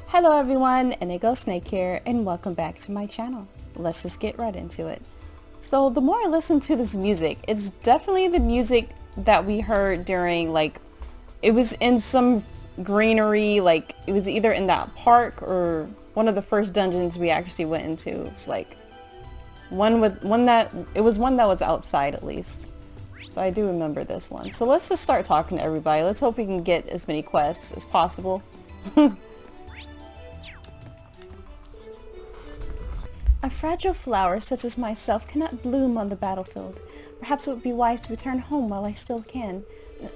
Hello everyone, Inigo Snake here, and welcome back to my channel. Let's just get right into it. So the more I listen to this music, it's definitely the music that we heard during, it was in some greenery, it was either in that park or one of the first dungeons we actually went into. It's one that was outside at least. So I do remember this one. So let's just start talking to everybody. Let's hope we can get as many quests as possible. A fragile flower such as myself cannot bloom on the battlefield. Perhaps it would be wise to return home while I still can.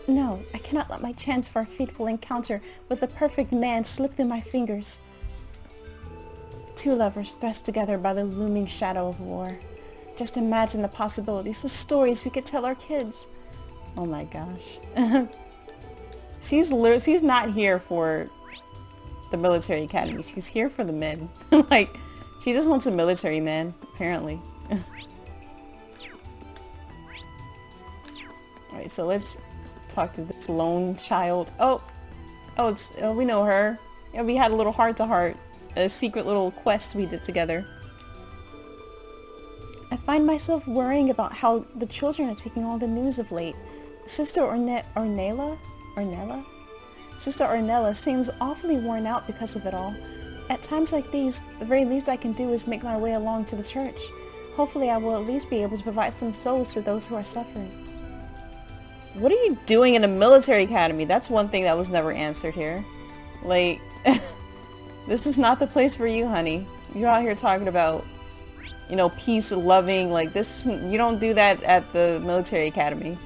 No, I cannot let my chance for a fateful encounter with the perfect man slip through my fingers. Two lovers thrust together by the looming shadow of war. Just imagine the possibilities, the stories we could tell our kids. Oh my gosh. She's not here for the military academy. She's here for the men. She just wants a military man, apparently. Alright, so let's talk to this lone child. Oh, we know her. Yeah, we had a little heart-to-heart, a secret little quest we did together. I find myself worrying about how the children are taking all the news of late. Sister Ornella? Sister Ornella seems awfully worn out because of it all. At times like these, the very least I can do is make my way along to the church. Hopefully I will at least be able to provide some solace to those who are suffering. What are you doing in a military academy? That's one thing that was never answered here. This is not the place for you, honey. You're out here talking about, peace, loving, this. You don't do that at the military academy.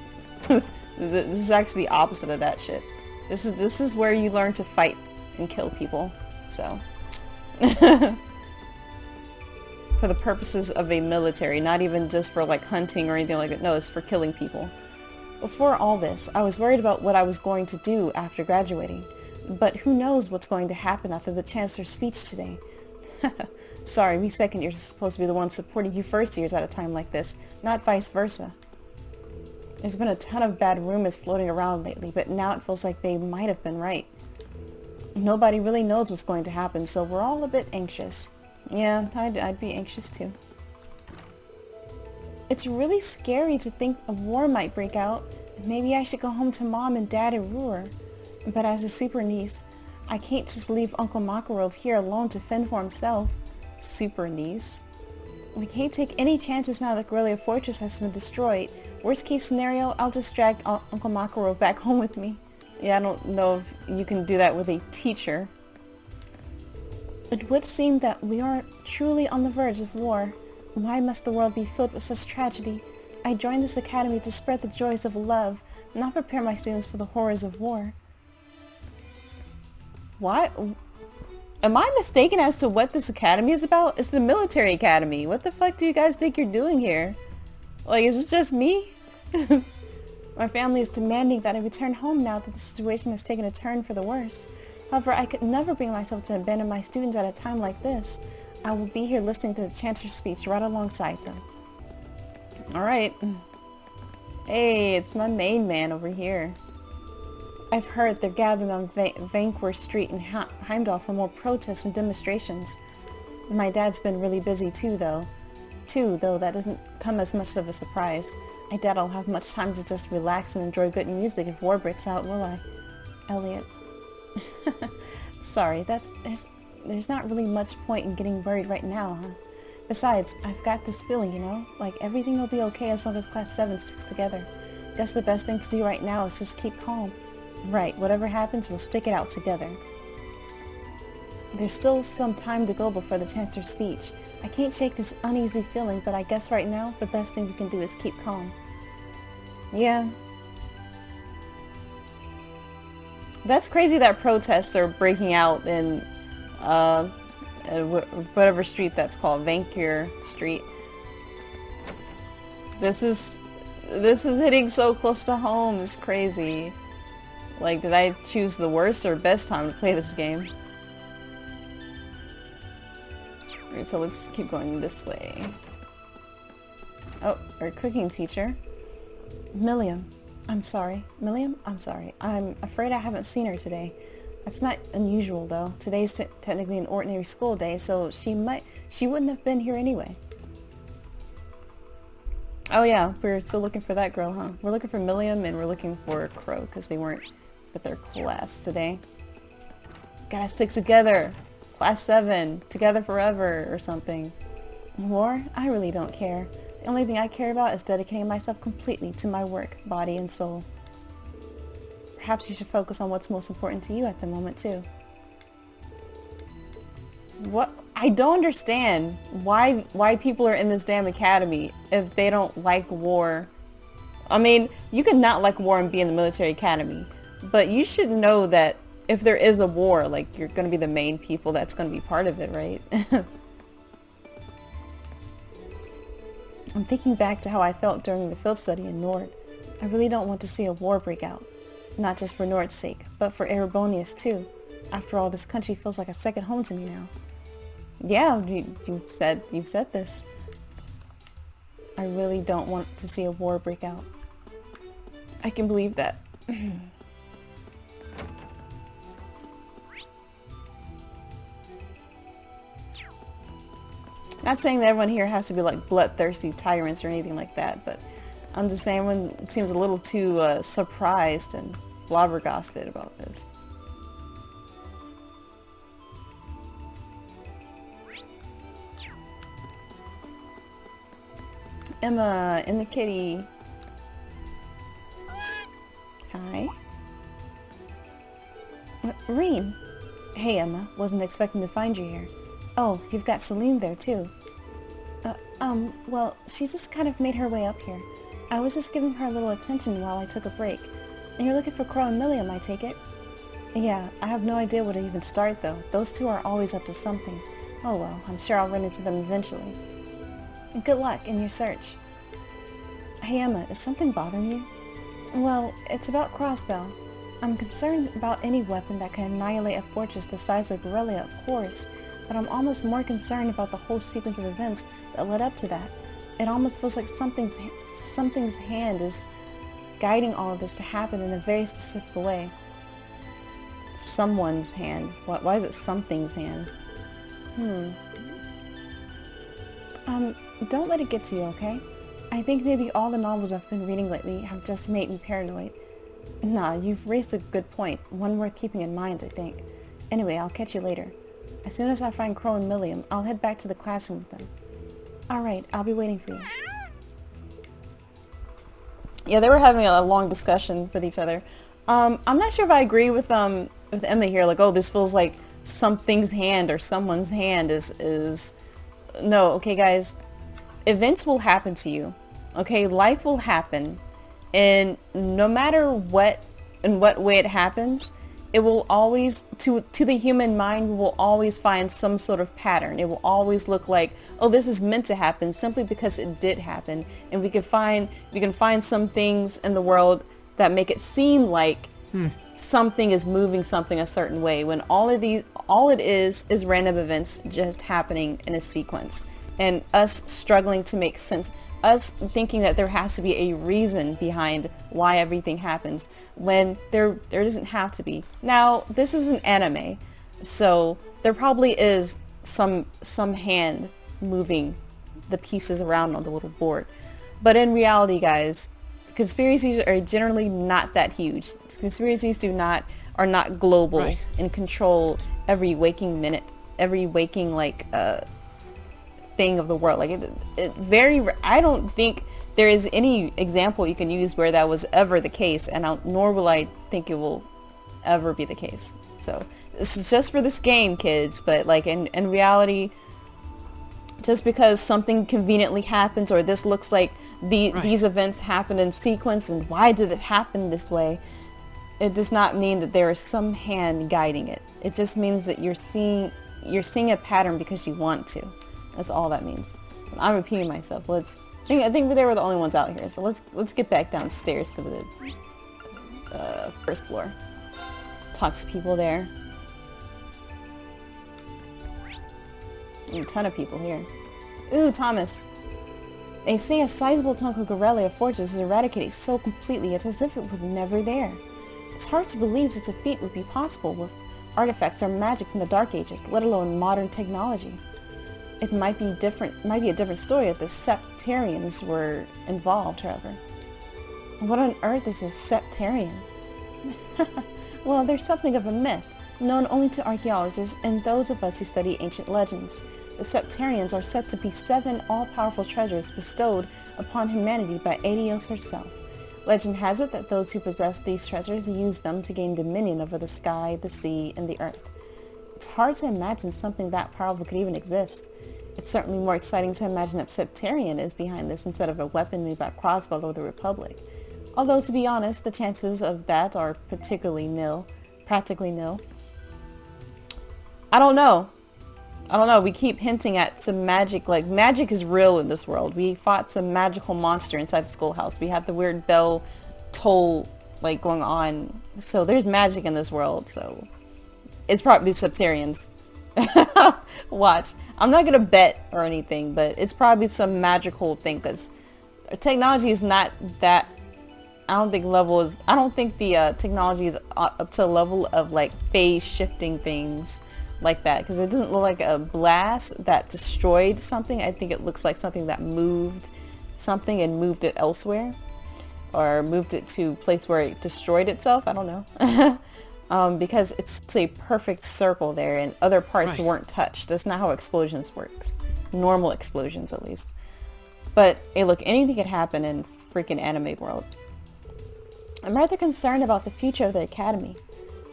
This is actually the opposite of that shit. This is where you learn to fight and kill people. So. For the purposes of a military, not even just for hunting or anything like that. No, it's for killing people. Before all this, I was worried about what I was going to do after graduating. But who knows what's going to happen after the Chancellor's speech today. Sorry, we second years are supposed to be the ones supporting you first years at a time like this, not vice versa. There's been a ton of bad rumors floating around lately, but now it feels like they might have been right. Nobody really knows what's going to happen, so we're all a bit anxious. Yeah, I'd be anxious too. It's really scary to think a war might break out. Maybe I should go home to Mom and Dad in Ruhr. But as a super niece, I can't just leave Uncle Makarov here alone to fend for himself. Super niece? We can't take any chances now that Guerrilla Fortress has been destroyed. Worst case scenario, I'll just drag Uncle Makarov back home with me. Yeah, I don't know if you can do that with a teacher. It would seem that we are truly on the verge of war. Why must the world be filled with such tragedy? I joined this academy to spread the joys of love, not prepare my students for the horrors of war. What? Am I mistaken as to what this academy is about? It's the military academy. What the fuck do you guys think you're doing here? Is it just me? My family is demanding that I return home now that the situation has taken a turn for the worse. However, I could never bring myself to abandon my students at a time like this. I will be here listening to the Chancellor's speech right alongside them. Alright. Hey, it's my main man over here. I've heard they're gathering on Vanquer Street in Heimdall for more protests and demonstrations. My dad's been really busy too, though. That doesn't come as much of a surprise. I doubt I'll have much time to just relax and enjoy good music if war breaks out, will I? Elliot. Sorry, there's not really much point in getting worried right now, huh? Besides, I've got this feeling, everything will be okay as long as Class 7 sticks together. Guess the best thing to do right now is just keep calm. Right, whatever happens, we'll stick it out together. There's still some time to go before the Chancellor's speech. I can't shake this uneasy feeling, but I guess right now, the best thing we can do is keep calm. Yeah. That's crazy that protests are breaking out in, whatever street that's called, Vanquer Street. This is hitting so close to home, it's crazy. Did I choose the worst or best time to play this game? Alright, so let's keep going this way. Oh, our cooking teacher. Milliam. I'm sorry. I'm afraid I haven't seen her today. That's not unusual though. Today's technically an ordinary school day, so she wouldn't have been here anyway. Oh yeah, we're still looking for that girl, huh? We're looking for Milliam and we're looking for Crow because they weren't with their class today. Gotta stick together. Class 7, together forever or something. War? I really don't care. The only thing I care about is dedicating myself completely to my work, body and soul. Perhaps you should focus on what's most important to you at the moment, too. What? I don't understand why people are in this damn academy if they don't like war. I mean, you could not like war and be in the military academy, but you should know that if there is a war, like, you're going to be the main people that's going to be part of it, right? I'm thinking back to how I felt during the field study in Nord. I really don't want to see a war break out. Not just for Nord's sake, but for Erebonius too. After all, this country feels like a second home to me now. Yeah, you've said this. I really don't want to see a war break out. I can believe that. Not saying that everyone here has to be like bloodthirsty tyrants or anything like that, but I'm just saying everyone seems a little too surprised and flabbergasted about this. Emma in the kitty. Hi. Reen. Hey Emma, wasn't expecting to find you here. Oh, you've got Celine there too. Well, she's just kind of made her way up here. I was just giving her a little attention while I took a break. And you're looking for Crow and Milliam, I take it? Yeah, I have no idea where to even start though. Those two are always up to something. Oh well, I'm sure I'll run into them eventually. And good luck in your search. Hey Emma, is something bothering you? Well, it's about Crossbell. I'm concerned about any weapon that can annihilate a fortress the size of Borrelia, of course, but I'm almost more concerned about the whole sequence of events that led up to that. It almost feels like something's hand is guiding all of this to happen in a very specific way. Someone's hand. Why is it something's hand? Don't let it get to you, okay? I think maybe all the novels I've been reading lately have just made me paranoid. Nah, you've raised a good point. One worth keeping in mind, I think. Anyway, I'll catch you later. As soon as I find Crow and Milliam, I'll head back to the classroom with them. Alright, I'll be waiting for you. Yeah, they were having a long discussion with each other. I'm not sure if I agree with Emma here, like, oh, this feels like something's hand or someone's hand is... No, okay guys, events will happen to you, okay? Life will happen, and no matter in what way it happens, it will always, to the human mind, will always find some sort of pattern. It will always look like, oh, this is meant to happen simply because it did happen, and we can find some things in the world that make it seem like something is moving something a certain way, when all it is random events just happening in a sequence, and us struggling to make sense, us thinking that there has to be a reason behind why everything happens when there doesn't have to be. Now, this is an anime, so there probably is some hand moving the pieces around on the little board, but in reality, guys, conspiracies are generally not that huge. Conspiracies are not global and control every waking minute, every waking thing of the world. Like I don't think there is any example you can use where that was ever the case, and nor will I think it will ever be the case. So this is just for this game, kids, but like in reality, just because something conveniently happens, or this looks like these events happen in sequence, and why did it happen this way, it does not mean that there is some hand guiding it. It just means that you're seeing a pattern because you want to. That's all that means. I'm repeating myself. I think they were the only ones out here, so let's get back downstairs to the first floor. Talk to people there. A ton of people here. Ooh, Thomas. They say a sizable chunk of Borrelia fortress is eradicated so completely, it's as if it was never there. It's hard to believe such a feat would be possible artifacts are magic from the Dark Ages, let alone modern technology. It might be a different story if the Septarians were involved, however. What on earth is a Septarian? Well, there's something of a myth, known only to archaeologists and those of us who study ancient legends. The Septarians are said to be 7 all-powerful treasures bestowed upon humanity by Aetios herself. Legend has it that those who possess these treasures use them to gain dominion over the sky, the sea, and the earth. It's hard to imagine something that powerful could even exist. It's certainly more exciting to imagine that Septarian is behind this instead of a weapon made by Crossbow or the Republic. Although, to be honest, the chances of that are practically nil. I don't know. We keep hinting at some magic. Like, magic is real in this world. We fought some magical monster inside the schoolhouse. We had the weird bell toll, like, going on. So there's magic in this world. So it's probably Septarians. Watch. I'm not gonna bet or anything, but it's probably some magical thing, because technology is not that... I don't think the technology is up to the level of, like, phase shifting things like that, because it doesn't look like a blast that destroyed something. I think it looks like something that moved something and moved it elsewhere, or moved it to a place where it destroyed itself. I don't know. Because it's a perfect circle there and other parts weren't touched. That's not how explosions works. Normal explosions, at least. But hey, look, anything could happen in freaking anime world. I'm rather concerned about the future of the Academy.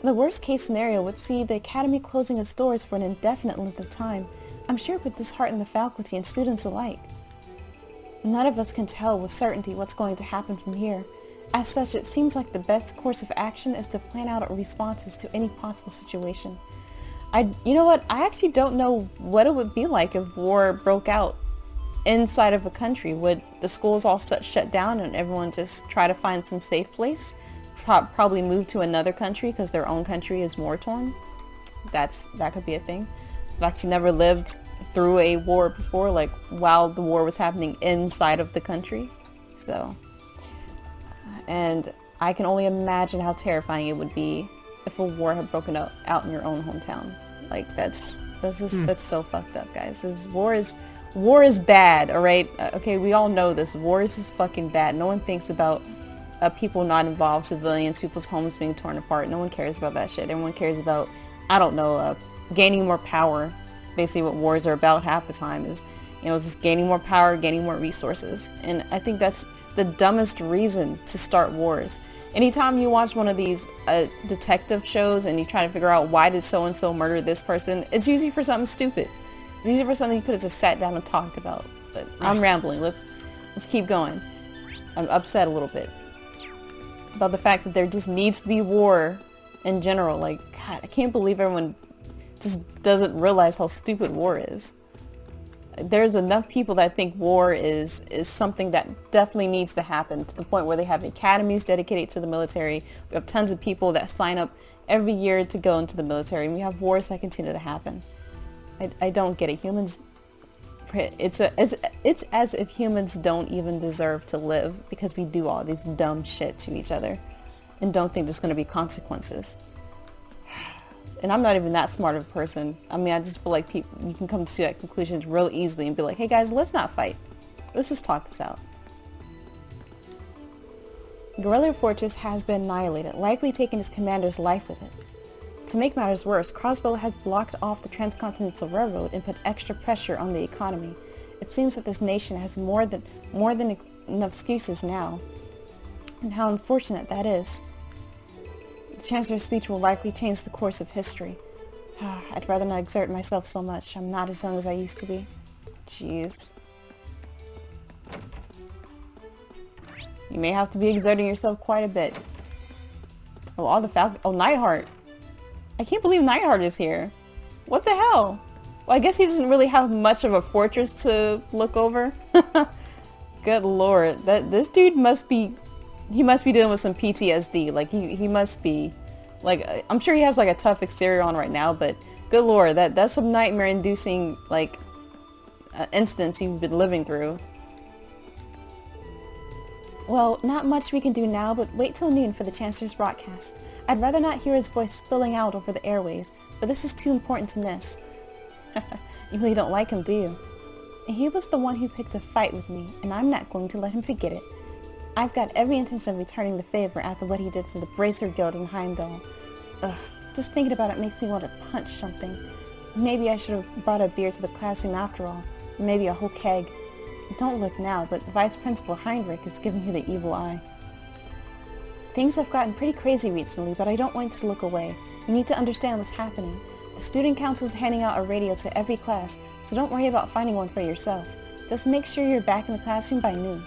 The worst case scenario would see the Academy closing its doors for an indefinite length of time. I'm sure it would dishearten the faculty and students alike. None of us can tell with certainty what's going to happen from here. As such, it seems like the best course of action is to plan out responses to any possible situation. You know what? I actually don't know what it would be like if war broke out inside of a country. Would the schools all shut down and everyone just try to find some safe place? Probably move to another country because their own country is war torn. That could be a thing. I've actually never lived through a war before, like while the war was happening inside of the country. So, and I can only imagine how terrifying it would be if a war had broken out in your own hometown. Like that's so fucked up, guys. War is bad, all right? Okay, we all know this. War is just fucking bad. No one thinks about people not involved, civilians, people's homes being torn apart. No one cares about that shit. Everyone cares about, I don't know, gaining more power. Basically what wars are about half the time is, just gaining more power, gaining more resources. And I think that's the dumbest reason to start wars. Anytime you watch one of these detective shows and you try to figure out why did so-and-so murder this person, it's usually for something stupid. It's usually for something you could have just sat down and talked about. But I'm rambling. Let's keep going. I'm upset a little bit about the fact that there just needs to be war in general. Like, God, I can't believe everyone just doesn't realize how stupid war is. There's enough people that think war is something that definitely needs to happen, to the point where they have academies dedicated to the military. We have tons of people that sign up every year to go into the military, and we have wars that continue to happen. I don't get it. Humans, it's as if humans don't even deserve to live because we do all these dumb shit to each other and don't think there's going to be consequences. And I'm not even that smart of a person. I mean, I just feel like you can come to that conclusion real easily and be like, hey guys, let's not fight. Let's just talk this out. Guerrilla Fortress has been annihilated, likely taking its commander's life with it. To make matters worse, Crossbow has blocked off the Transcontinental Railroad and put extra pressure on the economy. It seems that this nation has more than enough excuses now. And how unfortunate that is. The Chancellor's speech will likely change the course of history. I'd rather not exert myself so much. I'm not as young as I used to be. Jeez. You may have to be exerting yourself quite a bit. Oh, all the Neithardt. I can't believe Neithardt is here. What the hell? Well, I guess he doesn't really have much of a fortress to look over. Good lord. This dude must be... He must be dealing with some PTSD. Like, he must be... Like, I'm sure he has, like, a tough exterior on right now, but... Good lord, that's some nightmare-inducing, like... instance you've been living through. Well, not much we can do now, but wait till noon for the Chancellor's broadcast. I'd rather not hear his voice spilling out over the airways, but this is too important to miss. You really don't like him, do you? He was the one who picked a fight with me, and I'm not going to let him forget it. I've got every intention of returning the favor after what he did to the Bracer Guild in Heimdall. Ugh, just thinking about it makes me want to punch something. Maybe I should have brought a beer to the classroom after all. Maybe a whole keg. Don't look now, but Vice Principal Heinrich is giving me the evil eye. Things have gotten pretty crazy recently, but I don't want to look away. You need to understand what's happening. The student council is handing out a radio to every class, so don't worry about finding one for yourself. Just make sure you're back in the classroom by noon.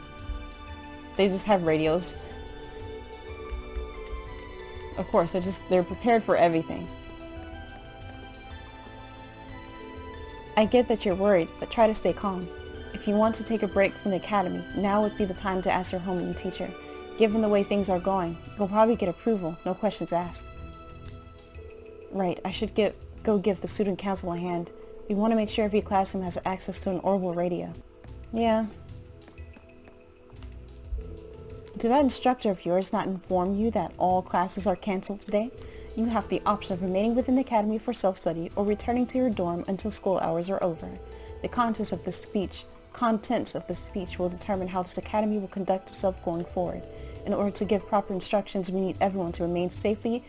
They just have radios. Of course, they're prepared for everything. I get that you're worried, but try to stay calm. If you want to take a break from the academy, now would be the time to ask your homeroom teacher. Given the way things are going, you'll probably get approval, no questions asked. Right, I should go give the student council a hand. We want to make sure every classroom has access to an orbital radio. Yeah. Did that instructor of yours not inform you that all classes are cancelled today? You have the option of remaining within the academy for self-study or returning to your dorm until school hours are over. The contents of this speech will determine how this academy will conduct itself going forward. In order to give proper instructions, we need everyone to remain safely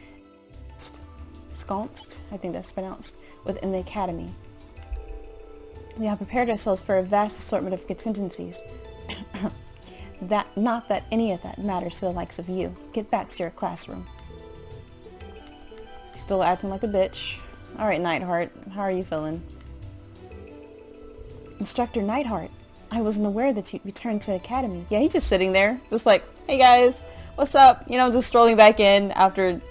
ensconced, I think that's pronounced, within the academy. We have prepared ourselves for a vast assortment of contingencies. Not that any of that matters to the likes of you. Get back to your classroom. Still acting like a bitch. Alright, Neithardt, how are you feeling? Instructor Neithardt, I wasn't aware that you'd returned to academy. Yeah, he's just sitting there, just like, hey guys, what's up? You know, just strolling back in after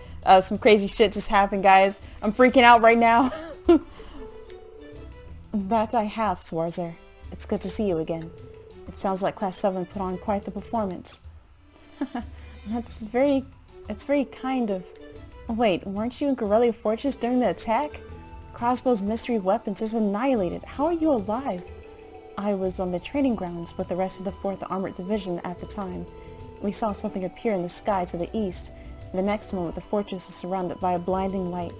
some crazy shit just happened, guys. I'm freaking out right now. That I have, Swarzer. It's good to see you again. It sounds like Class 7 put on quite the performance. It's very kind of... Wait, weren't you in Corellia Fortress during the attack? Crossbow's mystery weapon just annihilated. How are you alive? I was on the training grounds with the rest of the 4th Armored Division at the time. We saw something appear in the sky to the east. The next moment, the fortress was surrounded by a blinding light.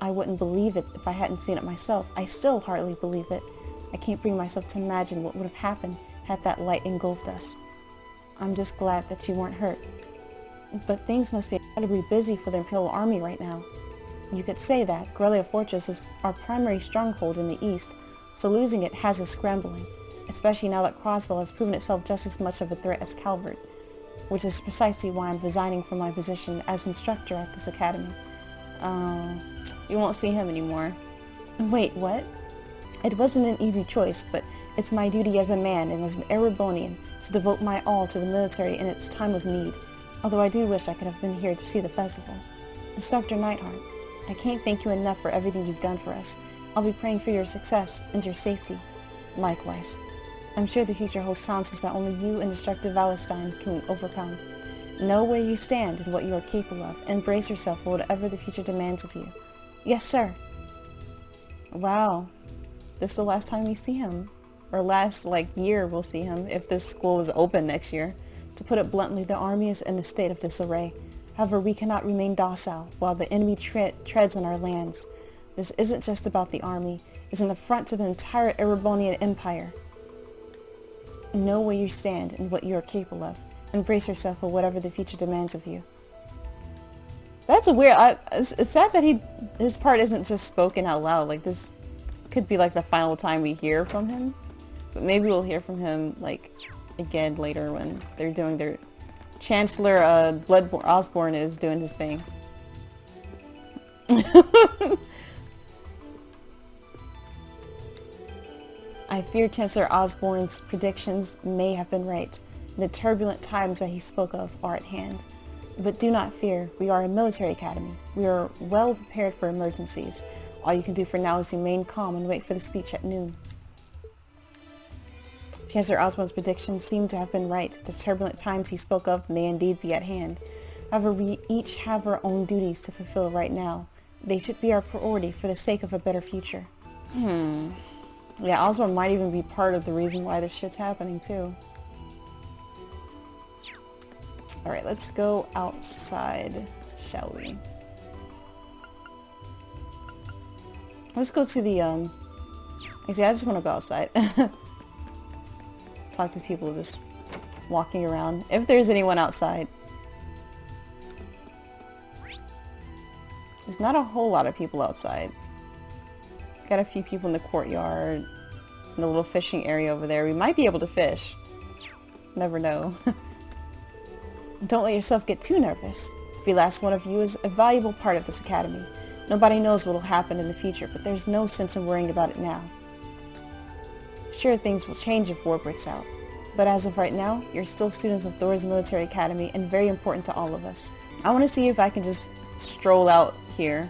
I wouldn't believe it if I hadn't seen it myself. I still hardly believe it. I can't bring myself to imagine what would have happened had that light engulfed us. I'm just glad that you weren't hurt. But things must be incredibly busy for the Imperial Army right now. You could say that Corellia Fortress is our primary stronghold in the east, so losing it has us scrambling, especially now that Crossbow has proven itself just as much of a threat as Calvert, which is precisely why I'm resigning from my position as instructor at this academy. You won't see him anymore. Wait, what? It wasn't an easy choice, but it's my duty as a man and as an Erebonian to devote my all to the military in its time of need, although I do wish I could have been here to see the festival. Instructor Neithardt, I can't thank you enough for everything you've done for us. I'll be praying for your success and your safety. Likewise. I'm sure the future holds challenges that only you and Instructor Wallenstein can overcome. Know where you stand and what you are capable of, and brace yourself for whatever the future demands of you. Yes, sir. Wow. This is the last time we see him. Or last, year we'll see him, if this school is open next year. To put it bluntly, the army is in a state of disarray. However, we cannot remain docile while the enemy treads on our lands. This isn't just about the army. It's an affront to the entire Erebonian Empire. Know where you stand and what you are capable of. Embrace yourself for whatever the future demands of you. That's a weird... it's sad that his part isn't just spoken out loud. Like, this could be, the final time we hear from him. But maybe we'll hear from him, again later when they're doing their... Chancellor Bloodborne Osborne is doing his thing. I fear Chancellor Osborne's predictions may have been right. The turbulent times that he spoke of are at hand. But do not fear, we are a military academy. We are well prepared for emergencies. All you can do for now is remain calm and wait for the speech at noon. Chancellor Osborne's predictions seem to have been right. The turbulent times he spoke of may indeed be at hand. However, we each have our own duties to fulfill right now. They should be our priority for the sake of a better future. Yeah, Osborne might even be part of the reason why this shit's happening, too. Alright, let's go outside, shall we? Let's go to the, I just want to go outside. Talk to people just walking around. If there's anyone outside. There's not a whole lot of people outside. Got a few people in the courtyard. In the little fishing area over there. We might be able to fish. Never know. Don't let yourself get too nervous. Every last one of you is a valuable part of this academy. Nobody knows what will happen in the future, but there's no sense in worrying about it now. Sure, things will change if war breaks out. But as of right now, you're still students of Thor's military academy and very important to all of us. I want to see if I can just stroll out here.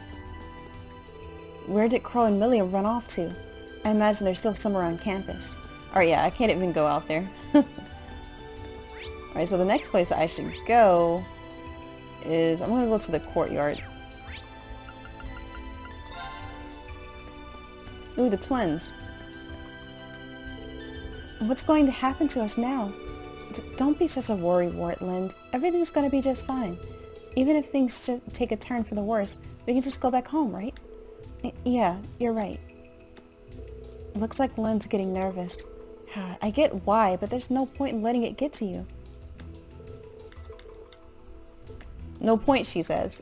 Where did Crow and Milliam run off to? I imagine they're still somewhere on campus. Alright, yeah, I can't even go out there. Alright, so the next place I should go is... I'm gonna go to the courtyard. Ooh, the twins. What's going to happen to us now? Don't be such a worrywart, Lind. Everything's gonna be just fine. Even if things take a turn for the worse, we can just go back home, right? Yeah, you're right. Looks like Lind's getting nervous. I get why, but there's no point in letting it get to you. No point, she says.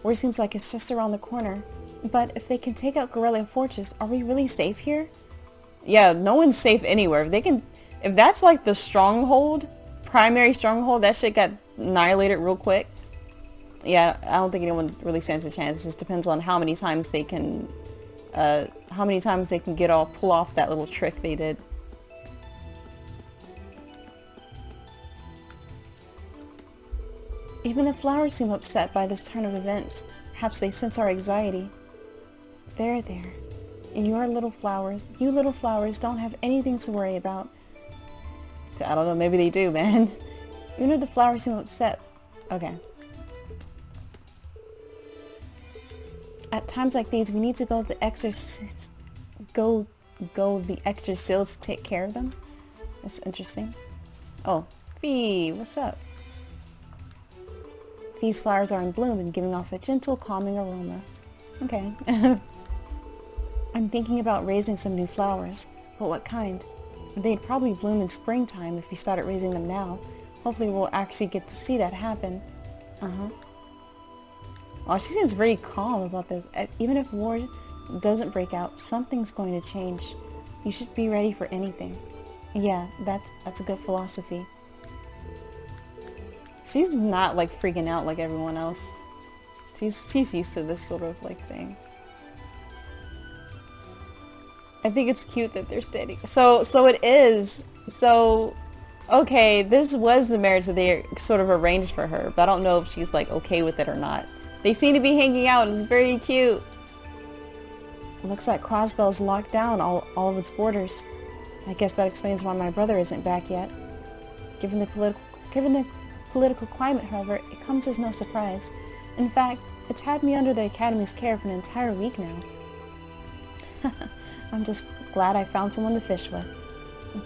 War seems like it's just around the corner. But if they can take out Gorilla Fortress, are we really safe here? Yeah, no one's safe anywhere. If that's like the stronghold, primary stronghold, that shit got annihilated real quick. Yeah, I don't think anyone really stands a chance. It just depends on how many times they can, pull off that little trick they did. Even the flowers seem upset by this turn of events. Perhaps they sense our anxiety. There. You little flowers don't have anything to worry about. I don't know, maybe they do, man. Even if the flowers seem upset. Okay. At times like these, we need to go the extra steel to take care of them. That's interesting. Oh, Fee, what's up? Fee's flowers are in bloom and giving off a gentle, calming aroma. Okay. I'm thinking about raising some new flowers. But what kind? They'd probably bloom in springtime if we started raising them now. Hopefully we'll actually get to see that happen. Well, she seems very calm about this. Even if war doesn't break out, something's going to change. You should be ready for anything. Yeah, that's a good philosophy. She's not like freaking out like everyone else. She's used to this sort of like thing. I think it's cute that they're standing. So it is. So, okay, this was the marriage that they sort of arranged for her, but I don't know if she's like okay with it or not. They seem to be hanging out. It's very cute. Looks like Crossbell's locked down all of its borders. I guess that explains why my brother isn't back yet. Given the political climate, however, it comes as no surprise. In fact, it's had me under the Academy's care for an entire week now. I'm just glad I found someone to fish with.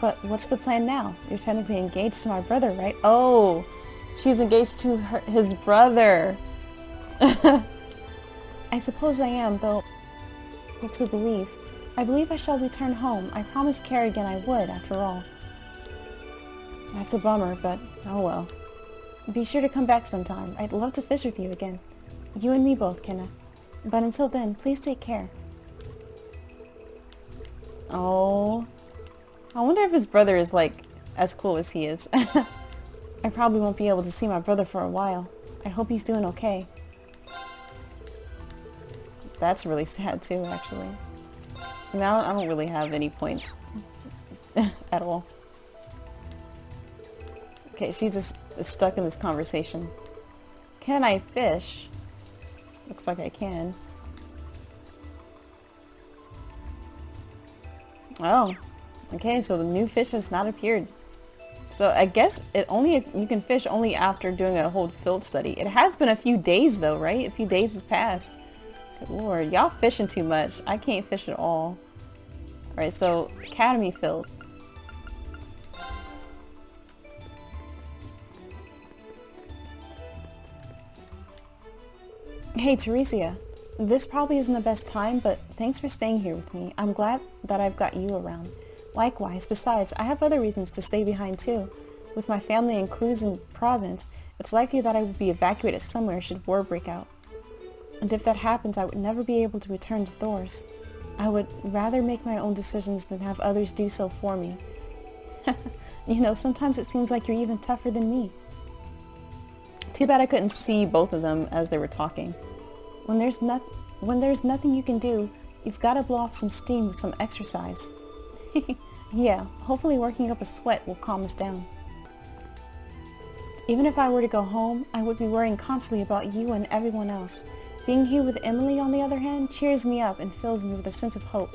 But what's the plan now? You're technically engaged to my brother, right? Oh, she's engaged to his brother. I suppose I am, though. What to believe? I believe I shall return home. I promised Kerrigan I would, after all. That's a bummer, but oh well. Be sure to come back sometime. I'd love to fish with you again. You and me both, Kenna. But until then, please take care. Oh. I wonder if his brother is, like, as cool as he is. I probably won't be able to see my brother for a while. I hope he's doing okay. That's really sad, too, actually. Now I don't really have any points at all. Okay, she's just stuck in this conversation. Can I fish? Looks like I can. Oh, okay, so the new fish has not appeared. So I guess you can fish only after doing a whole field study. It has been a few days though, right? A few days has passed. Good lord, y'all fishing too much. I can't fish at all. Alright, so Academy field. Hey, Teresia. This probably isn't the best time, but thanks for staying here with me. I'm glad that I've got you around. Likewise, besides, I have other reasons to stay behind too. With my family and crews in province, it's likely that I would be evacuated somewhere should war break out. And if that happens, I would never be able to return to Thor's. I would rather make my own decisions than have others do so for me. You know, sometimes it seems like you're even tougher than me. Too bad I couldn't see both of them as they were talking. When there's nothing you can do, you've got to blow off some steam with some exercise. Yeah, hopefully working up a sweat will calm us down. Even if I were to go home, I would be worrying constantly about you and everyone else. Being here with Emily, on the other hand, cheers me up and fills me with a sense of hope.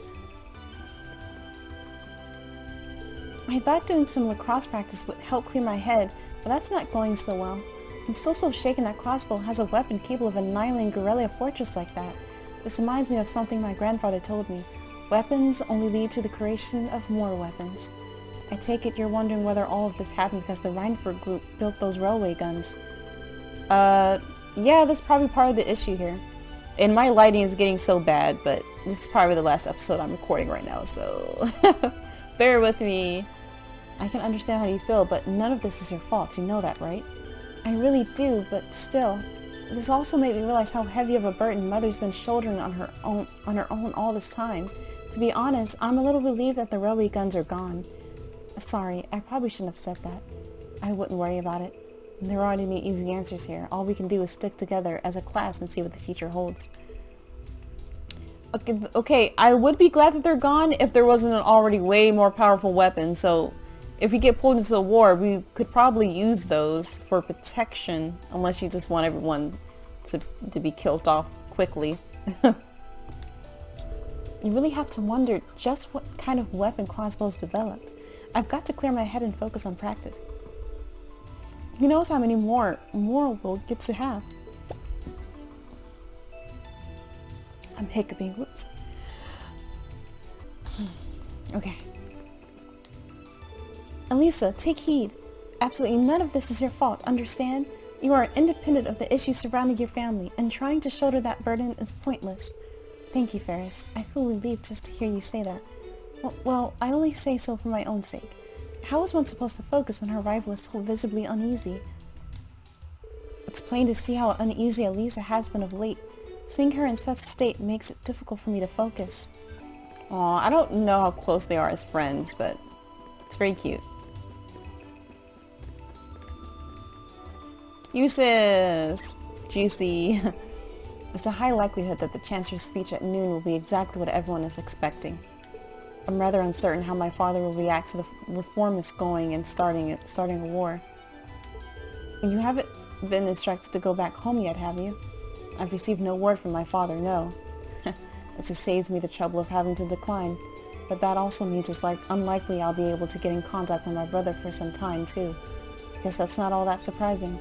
I thought doing some lacrosse practice would help clear my head, but that's not going so well. I'm still so shaken that Crossbow has a weapon capable of annihilating guerrilla fortress like that. This reminds me of something my grandfather told me. Weapons only lead to the creation of more weapons. I take it you're wondering whether all of this happened because the Reinford group built those railway guns. Yeah, that's probably part of the issue here. And my lighting is getting so bad, but this is probably the last episode I'm recording right now, so bear with me. I can understand how you feel, but none of this is your fault. You know that, right? I really do, but still. This also made me realize how heavy of a burden Mother's been shouldering on her own all this time. To be honest, I'm a little relieved that the railway guns are gone. Sorry, I probably shouldn't have said that. I wouldn't worry about it. There aren't any easy answers here. All we can do is stick together as a class and see what the future holds. Okay, I would be glad that they're gone if there wasn't an already way more powerful weapon, so if we get pulled into a war, we could probably use those for protection, unless you just want everyone to be killed off quickly. You really have to wonder just what kind of weapon Crossbow's developed. I've got to clear my head and focus on practice. Who knows how many more we'll get to have. I'm hiccuping, whoops. Okay. Elisa, take heed. Absolutely none of this is your fault, understand? You are independent of the issues surrounding your family, and trying to shoulder that burden is pointless. Thank you, Ferris. I feel relieved just to hear you say that. Well, I only say so for my own sake. How is one supposed to focus when her rival is so visibly uneasy? It's plain to see how uneasy Elisa has been of late. Seeing her in such a state makes it difficult for me to focus. Aw, I don't know how close they are as friends, but it's very cute. Uses! Juicy. There's a high likelihood that the Chancellor's speech at noon will be exactly what everyone is expecting. I'm rather uncertain how my father will react to the reformists going and starting a war. You haven't been instructed to go back home yet, have you? I've received no word from my father, no. This just saves me the trouble of having to decline. But that also means it's unlikely I'll be able to get in contact with my brother for some time, too. Guess that's not all that surprising.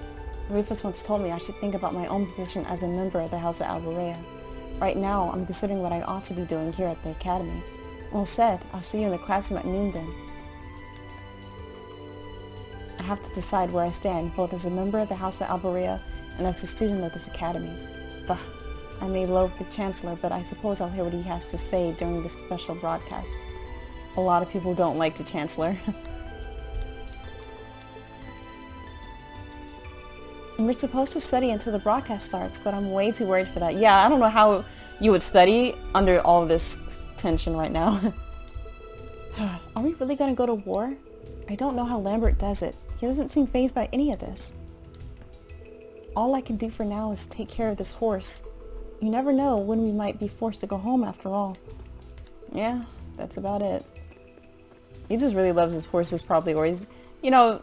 Rufus once told me I should think about my own position as a member of the House of Alborea. Right now, I'm considering what I ought to be doing here at the Academy. Well said. I'll see you in the classroom at noon then. I have to decide where I stand, both as a member of the House of Alborea and as a student of this academy. Bah, I may loathe the Chancellor, but I suppose I'll hear what he has to say during this special broadcast. A lot of people don't like the Chancellor. We're supposed to study until the broadcast starts, but I'm way too worried for that. Yeah, I don't know how you would study under all this tension right now. Are we really gonna go to war? I don't know how Lambert does it. He doesn't seem fazed by any of this. All I can do for now is take care of this horse. You never know when we might be forced to go home after all. Yeah, that's about it. He just really loves his horses probably, or he's, you know,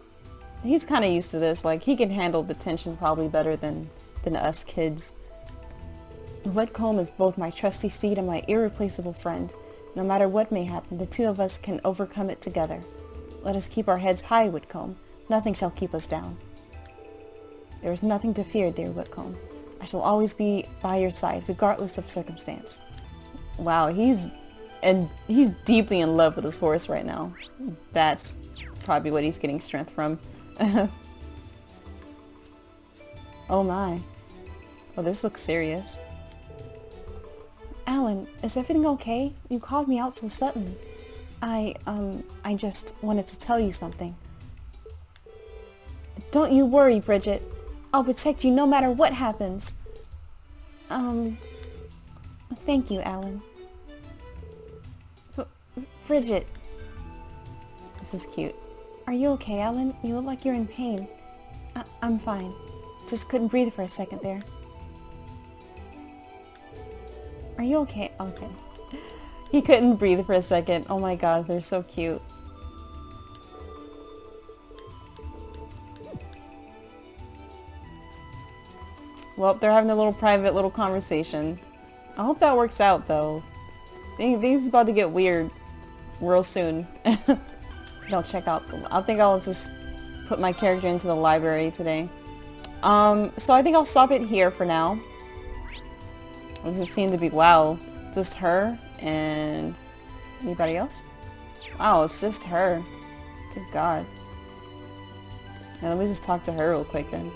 he's kind of used to this. Like, he can handle the tension probably better than us kids. Whitcomb is both my trusty steed and my irreplaceable friend. No matter what may happen, the two of us can overcome it together. Let us keep our heads high, Whitcomb. Nothing shall keep us down. There is nothing to fear, dear Whitcomb. I shall always be by your side, regardless of circumstance. Wow, he's deeply in love with his horse right now. That's probably what he's getting strength from. Oh my. Oh, this looks serious. Alan, is everything okay? You called me out so suddenly. I just wanted to tell you something. Don't you worry, Bridget. I'll protect you no matter what happens. Thank you, Alan. Bridget. This is cute. Are you okay, Alan? You look like you're in pain. I'm fine. Just couldn't breathe for a second there. Are you okay? Okay. He couldn't breathe for a second. Oh my gosh, they're so cute. Well, they're having a little private little conversation. I hope that works out, though. Things is about to get weird real soon. I'll check out. I think I'll just put my character into the library today. So I think I'll stop it here for now. Does it seem to be, wow, just her and anybody else? Wow, it's just her. Good God. Now, let me just talk to her real quick then.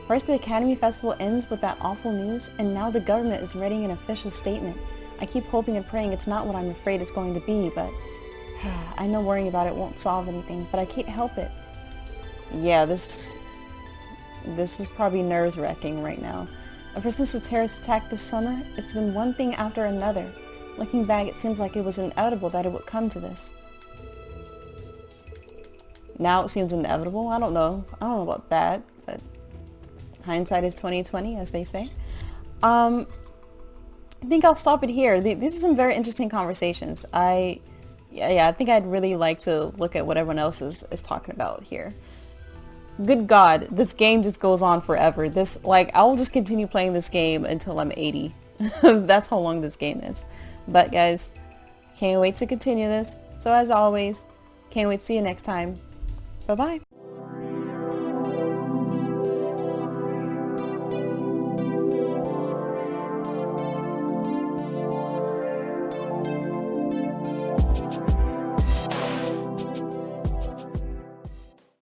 First, the Academy Festival ends with that awful news, and now the government is writing an official statement. I keep hoping and praying it's not what I'm afraid it's going to be, but I know worrying about it won't solve anything, but I can't help it. Yeah, this is probably nerves-wracking right now. Ever since the terrorist attack this summer, it's been one thing after another. Looking back, it seems like it was inevitable that it would come to this. Now it seems inevitable? I don't know about that, but hindsight is 20/20, as they say. I think I'll stop it here. These are some very interesting conversations. I think I'd really like to look at what everyone else is talking about here. Good God, this game just goes on forever. I will just continue playing this game until I'm 80. That's how long this game is. But guys, can't wait to continue this. So as always, can't wait to see you next time. Bye-bye.